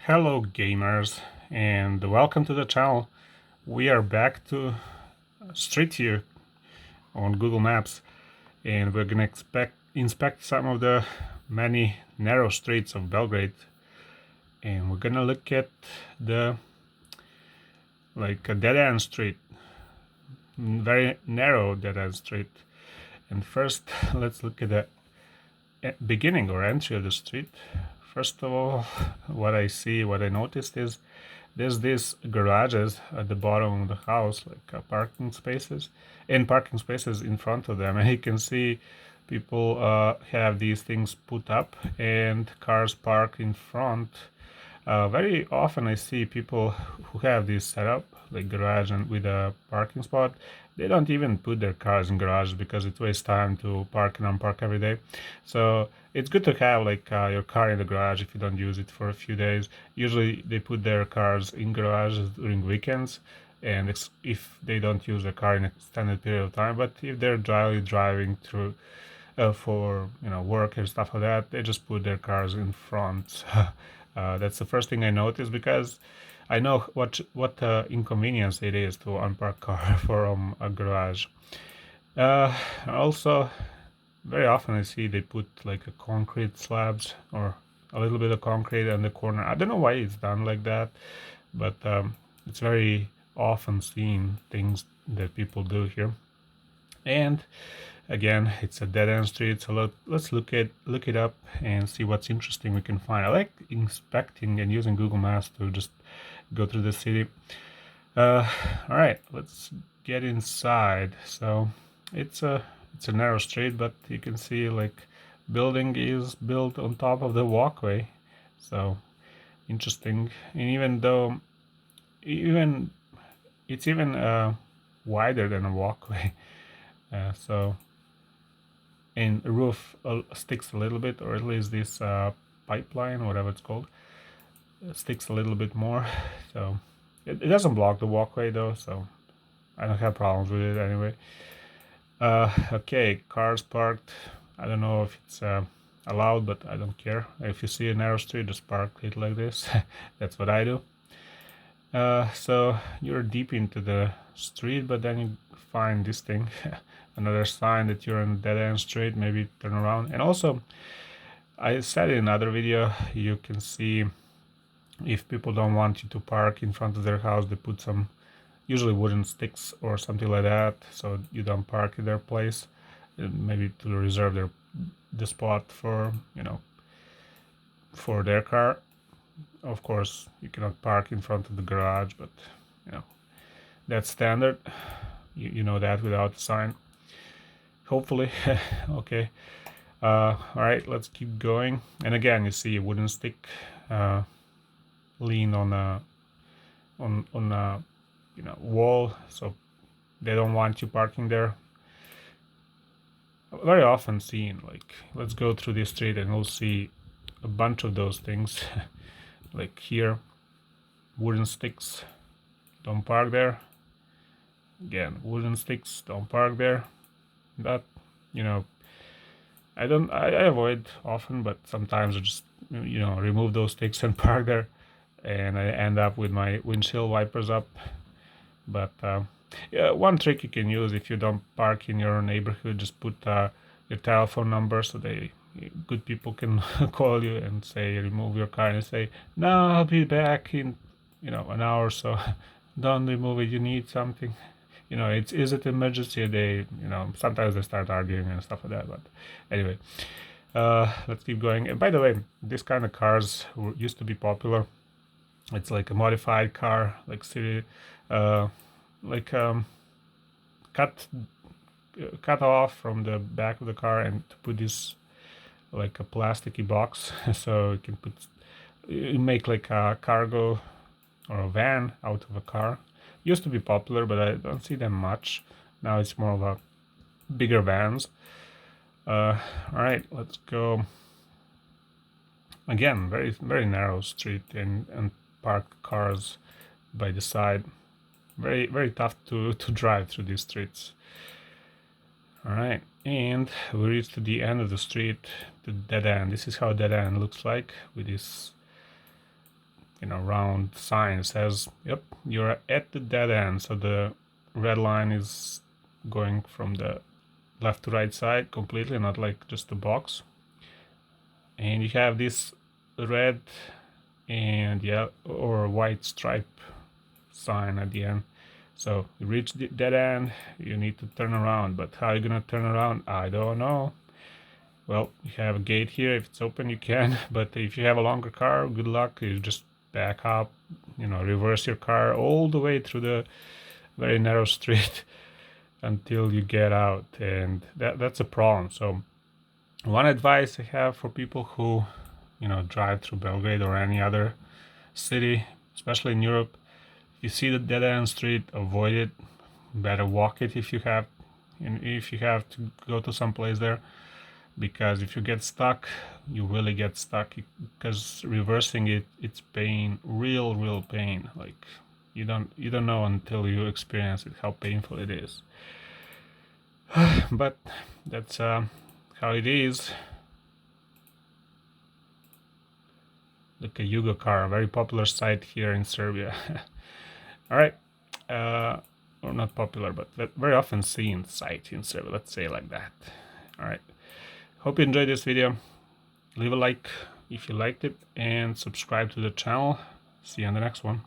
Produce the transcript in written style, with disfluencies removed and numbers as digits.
Hello gamers and welcome to the channel. We are back to Street View on Google Maps and we're gonna inspect some of the many narrow streets of Belgrade, and we're gonna look at the a dead end street, very narrow dead end street. And first let's look at the beginning or entry of the street. First of all, what I noticed is there's these garages at the bottom of the house, like parking spaces, and parking spaces in front of them. And you can see people have these things put up and cars park in front. Very often I see people who have this set up, like garage and with a parking spot. They don't even put their cars in garages because it wastes time to park and unpark every day. So it's good to have your car in the garage if you don't use it for a few days. Usually they put their cars in garages during weekends, and if they don't use their car in an extended period of time. But if they're driving through for work and stuff like that, they just put their cars in front. That's the first thing I noticed because I know what inconvenience it is to unpark car from a garage. Also, very often I see they put like a concrete slabs or a little bit of concrete in the corner. I don't know why it's done like that, but it's very often seen things that people do here. And again, it's a dead end street, so let's look it up and see what's interesting we can find. I like inspecting and using Google Maps to just go through the city. All right, let's get inside. So it's a narrow street, but you can see like building is built on top of the walkway. So interesting. And even though even it's even wider than a walkway. So and roof sticks a little bit, or at least this pipeline, whatever it's called, sticks a little bit more. So it doesn't block the walkway though, so I don't have problems with it anyway. Okay, cars parked. I don't know if it's allowed, but I don't care. If you see a narrow street, just park it like this. That's what I do. So you're deep into the street, but then you find this thing, another sign that you're in a dead end street, maybe turn around. And also, I said in another video, you can see if people don't want you to park in front of their house, they put some usually wooden sticks or something like that, so you don't park in their place, maybe to reserve the spot for for their car. Of course, you cannot park in front of the garage, but you know that's standard. You know that without a sign. Hopefully, okay. All right, let's keep going. And again, you see a wooden stick lean on a wall, so they don't want you parking there. Very often seen. Like, let's go through this street and we'll see a bunch of those things. Like here, wooden sticks, don't park there. Again, wooden sticks, don't park there. But I avoid often, but sometimes I just remove those sticks and park there, and I end up with my windshield wipers up. But yeah, one trick you can use if you don't park in your neighborhood, just put your telephone number so good people can call you and say remove your car, and say no, I'll be back in an hour or so. Don't remove it, you need something. Is it emergency? They sometimes they start arguing and stuff like that. But anyway, let's keep going. And by the way, this kind of cars used to be popular. It's like a modified car, like city, like cut off from the back of the car and to put this like a plasticky box, so you make like a cargo or a van out of a car. Used to be popular, but I don't see them much now. It's more of a bigger vans. All right, let's go. Again, very very narrow street, and park cars by the side. Very very tough to drive through these streets. All right, and we reached to the end of the street, the dead end. This is how a dead end looks like, with this round sign says, yep, you're at the dead end. So the red line is going from the left to right side completely, not like just a box. And you have this red and or white stripe sign at the end. So you reach the dead end, you need to turn around. But how are you gonna turn around? I don't know. Well, you have a gate here. If it's open, you can. But if you have a longer car, good luck. You just back up, reverse your car all the way through the very narrow street until you get out. And that's a problem. So one advice I have for people who, drive through Belgrade or any other city, especially in Europe, if you see the dead end street, avoid it. Better walk it if you have to go to some place there, because if you get stuck, you really get stuck, because reversing it's pain, real pain. Like you don't know until you experience it how painful it is. But that's how it is. Look at Yugo Car, a very popular site here in Serbia. All right, or not popular, but very often seen site in Serbia. Let's say it like that. All right. Hope you enjoyed this video. Leave a like if you liked it and subscribe to the channel. See you on the next one.